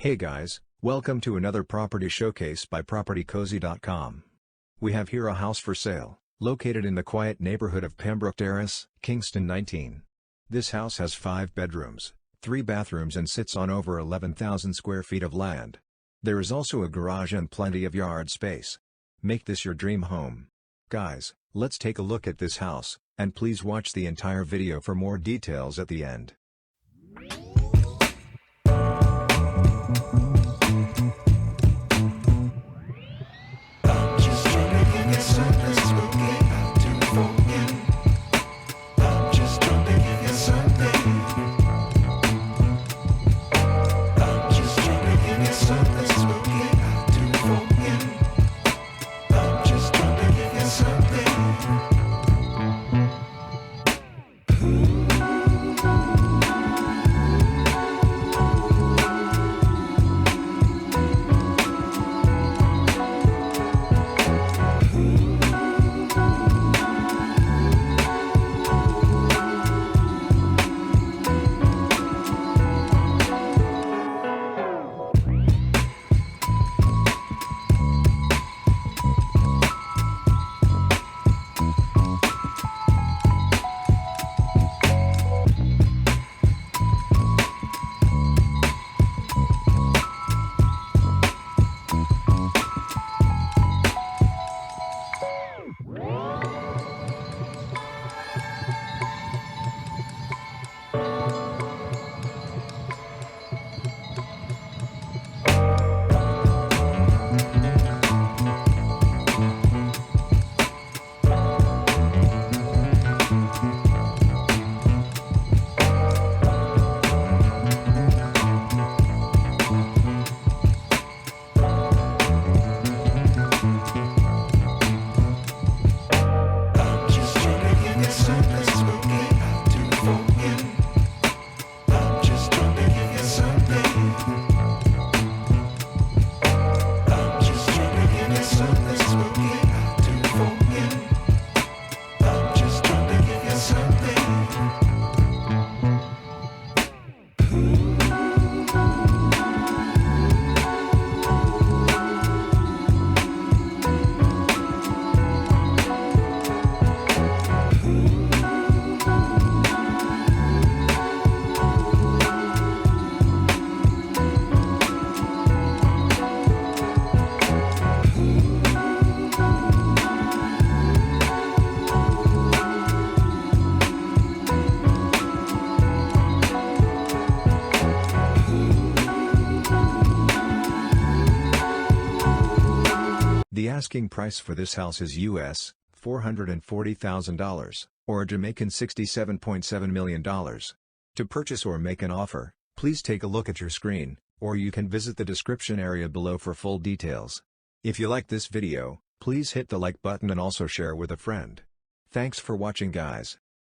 Hey guys, welcome to another property showcase by PropertyCozy.com. We have here a house for sale, located in the quiet neighborhood of Pembroke Terrace, Kingston 19. This house has 5 bedrooms, 3 bathrooms and sits on over 11,000 square feet of land. There is also a garage and plenty of yard space. Make this your dream home. Guys, let's take a look at this house, and please watch the entire video for more details at the end. The asking price for this house is US $440,000, or a Jamaican $67.7 million. To purchase or make an offer, please take a look at your screen, or you can visit the description area below for full details. If you like this video, please hit the like button and also share with a friend. Thanks for watching guys.